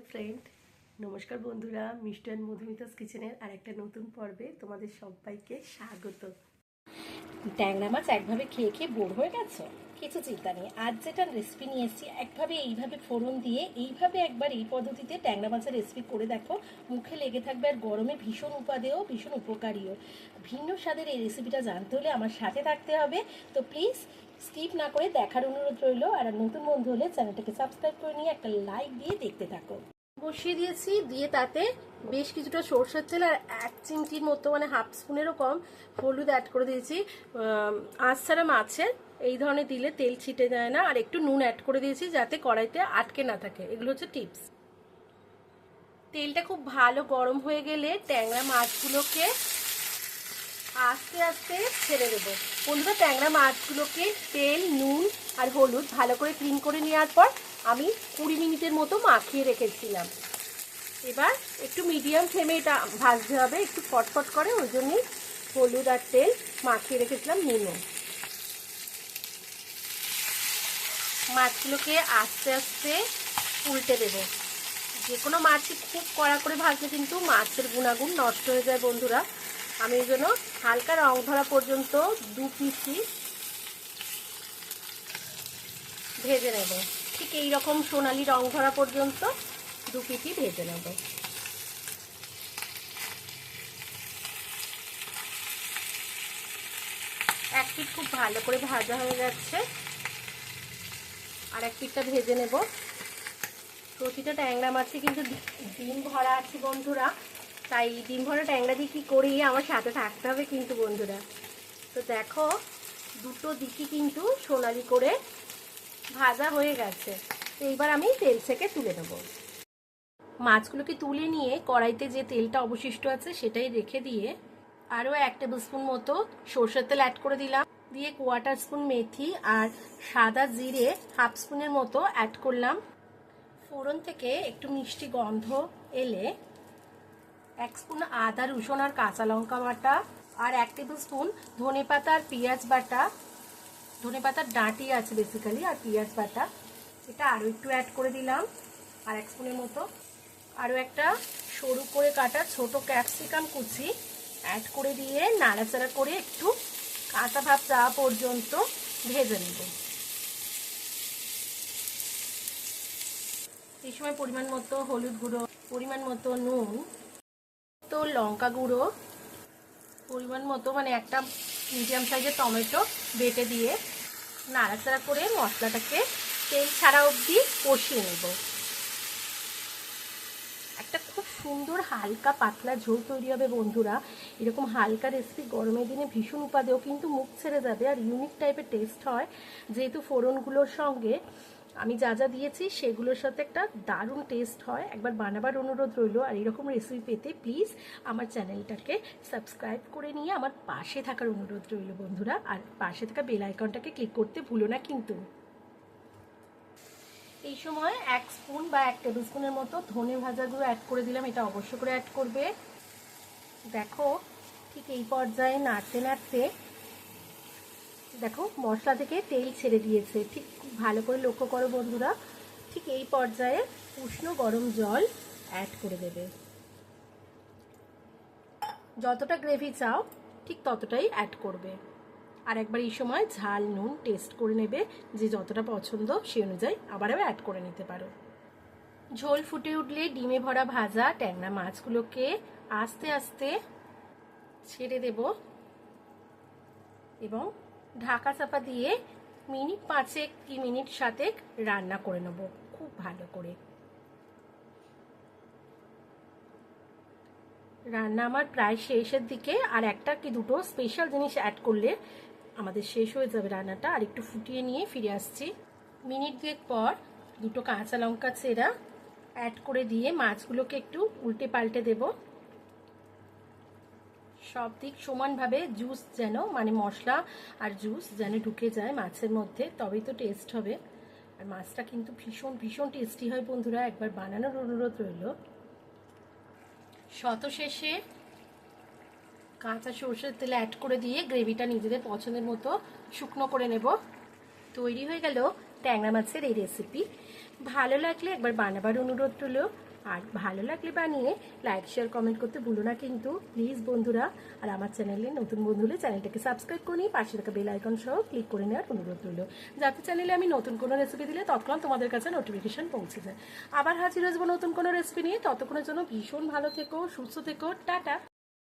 Friend, নমস্কার বন্ধুরা। মিষ্টি অ্যান্ড মধুমিতাস কিচেনের আর একটা নতুন পর্বে তোমাদের সবাইকে স্বাগত। ট্যাংরা মাছ একভাবে খেয়ে খেয়ে বোর হয়ে গেছো? কিছু চিন্তা নেই, আজ যেটা রেসিপি নিয়ে এসেছি এইভাবে ফোড়ন দিয়ে এইভাবে একবার এই পদ্ধতিতে ট্যাংরা মাছের রেসিপি করে দেখো। মুখে লেগে থাকবে, আর গরমে ভীষণ উপাদেয়, ভীষণ উপকারীও। ভিন্ন স্বাদের এই রেসিপিটা জানতে হলে আমার সাথে থাকতে হবে। তো প্লিজ স্কিপ না করে দেখার অনুরোধ রইল। আর নতুন বন্ধু হলে চ্যানেলটাকে সাবস্ক্রাইব করে নিয়ে একটা লাইক দিয়ে দেখতে থাকো। বসিয়ে দিয়েছি, দিয়ে তাতে বেশ কিছুটা সরষের তেল আর 1 চিমটির মতো মানে হাফ স্পুনেরও কম হলুদ অ্যাড করে দিয়েছি। আঁচ ছাড়া মাছের এই ধরনের দিলে তেল ছিটে যায় না। আর একটু নুন অ্যাড করে দিয়েছি যাতে কড়াইতে আটকে না থাকে। এগুলো হচ্ছে টিপস। তেলটা খুব ভালো গরম হয়ে গেলে ট্যাংরা মাছগুলোকে আস্তে আস্তে ছেড়ে দেবো। বন্ধুরা, ট্যাংরা মাছগুলোকে তেল, নুন আর হলুদ ভালো করে ক্লিন করে নেওয়ার পর আমি 20 মিনিটের মতো মাখিয়ে রেখেছিলাম। এবার একটু মিডিয়াম ফ্লেমে এটা ভাজতে হবে, একটু ফটফট করে, ওই জন্যই হলুদ আর তেল মাখিয়ে রেখেছিলাম নুনও। মাছগুলোকে আস্তে আস্তে উল্টে দেবো। যে কোনো মাছই খুব কড়া করে ভাজলে কিন্তু মাছের গুণাগুণ নষ্ট হয়ে যায় বন্ধুরা। আমি এই জন্য হালকা রং ধরা পর্যন্ত 2 পিসই ভেজে নেব। ঠিক এইরকম সোনালি রং ধরা পর্যন্ত 2 পিসই ভেজে নেব। এক পিঠ খুব ভালো করে ভাজা হয়ে যাচ্ছে, আর এক পিঠটা ভেজে নেব। প্রতিটা ট্যাংরা মাছে কিন্তু ডিম ভরা আছে বন্ধুরা, তাই ডিম ভরা ট্যাংরা দিয়ে কী করি আমার সাথে থাকতে হবে কিন্তু বন্ধুরা। তো দেখো, দুটো দিকই কিন্তু সোনালি করে ভাজা হয়ে গেছে। তো এইবার আমি তেল থেকে তুলে নেব। মাছগুলোকে তুলে নিয়ে কড়াইতে যে তেলটা অবশিষ্ট আছে সেটাই রেখে দিয়ে আরও 1 টেবিল স্পুন মতো সরষের তেল অ্যাড করে দিলাম। দিয়ে 1/4 স্পুন মেথি আর সাদা জিরে হাফ স্পুনের মতো অ্যাড করলাম। ফোড়ন থেকে একটু মিষ্টি গন্ধ এলে 1 স্পুন আদা, রসুন আর কাঁচা লঙ্কা বাটা আর 1 টেবিল স্পুন ধনে পাতা আর পেঁয়াজ বাটা, ধনে পাতার ডাঁটি আছে বেসিক্যালি, আর পেঁয়াজ বাটা এটা আরও একটু অ্যাড করে দিলাম আর 1 স্পুনের মতো। আরও একটা সরু করে কাটা ছোট ক্যাপসিকাম কুচি অ্যাড করে দিয়ে নাড়াচাড়া করে একটু কাঁচা ভাব যাওয়া পর্যন্ত ভেজে নেব। এই সময় পরিমাণ মতো হলুদ গুঁড়ো, পরিমাণ মতো নুন, তো লঙ্কা গুঁড়ো, পরিমাণ মতো মানে একটা মিডিয়াম সাইজের টমেটো বেটে দিয়ে নাড়াচাড়া করে মশলাটাকে তেল ছাড়া অবধি কষিয়ে নেব। একটা খুব সুন্দর হালকা পাতলা ঝোল তৈরি হবে বন্ধুরা। এরকম হালকা রেসিপি গরমের দিনে ভীষণ উপাদেয়, কিন্তু মুখ ছেড়ে যাবে আর ইউনিক টাইপের টেস্ট হয়। যেহেতু ফোড়নগুলোর সঙ্গে আমি যা যা দিয়েছি সেগুলোর সাথে একটা দারুণ টেস্ট হয়। একবার বানাবার অনুরোধ রইল। আর এরকম রেসিপি পেতে প্লিজ আমার চ্যানেলটাকে সাবস্ক্রাইব করে নিয়ে আমার পাশে থাকার অনুরোধ রইল বন্ধুরা। আর পাশে থাকা বেল আইকনটাকে ক্লিক করতে ভুলো না কিন্তু। এই সময় 1 স্পুন বা 1 টেবিল স্পুনের মতো ধনে ভাজা গুঁড়ো অ্যাড করে দিলাম। এটা অবশ্যই করে অ্যাড করবে। দেখো, ঠিক এই পর্যায়ে নাড়তে নাড়তে দেখো মশলা থেকে তেল ছেড়ে দিয়েছে। ঠিক খুব ভালো করে লক্ষ্য করো বন্ধুরা। ঠিক এই পর্যায়ে উষ্ণ গরম জল অ্যাড করে দেবে। যতটা গ্রেভি চাও ঠিক ততটাই অ্যাড করবে। আর একবার এই সময় ঝাল নুন টেস্ট করে নেবে, যে যতটা পছন্দ সেই অনুযায়ী আবার অ্যাড করে নিতে পারো। ঝোল ফুটে উঠলে ডিমে ভরা ভাজা ট্যাংরা মাছগুলোকে আস্তে আস্তে ছেড়ে দেব এবং ঢাকা চাপা দিয়ে মিনিট 5 কি মিনিট 7 রান্না করে নেব খুব ভালো করে। রান্না আমার প্রায় শেষের দিকে, আর একটা কি দুটো স্পেশাল জিনিস অ্যাড করলে আমাদের শেষ হয়ে যাবে রান্নাটা। আর একটু ফুটিয়ে নিয়ে ফিরে আসছি। মিনিট 2 পর দুটো কাঁচা লঙ্কা চেরা অ্যাড করে দিয়ে মাছগুলোকে একটু উল্টে পাল্টে দেব। সব দিক সমানভাবে জুস যেন মানে মশলা আর জুস যেন ঢুকে যায় মাছের মধ্যে, তবেই তো টেস্ট হবে। আর মাছটা কিন্তু ভীষণ ভীষণ টেস্টি হয় বন্ধুরা, একবার বানানোর অনুরোধ রইল। শত শেষে কাঁচা সরষের তেল অ্যাড করে দিয়ে গ্রেভিটা নিজেদের পছন্দের মতো শুকনো করে নেব। তৈরি হয়ে গেল ট্যাংরা মাছের এই রেসিপি। ভালো লাগলে একবার বানাবার অনুরোধ রইল। আর ভালো লাগলে বানিয়ে লাইক শেয়ার কমেন্ট করতে ভুলো না কিন্তু প্লিজ বন্ধুরা। আর আমার চ্যানেলে নতুন বন্ধু হলে চ্যানেলটাকে সাবস্ক্রাইব করে নিয়ে পাশে থাকা বেল আইকন সহ ক্লিক করে নেওয়ার অনুরোধ রইল, যাতে চ্যানেলে আমি নতুন কোনো রেসিপি দিলে তৎক্ষণাৎ তোমাদের কাছে নোটিফিকেশন পৌঁছে যায়। আবার হাজির আসবো নতুন কোনো রেসিপি নিয়ে, ততক্ষণের জন্য ভীষণ ভালো থেকো, সুস্থ থেকো, টাটা।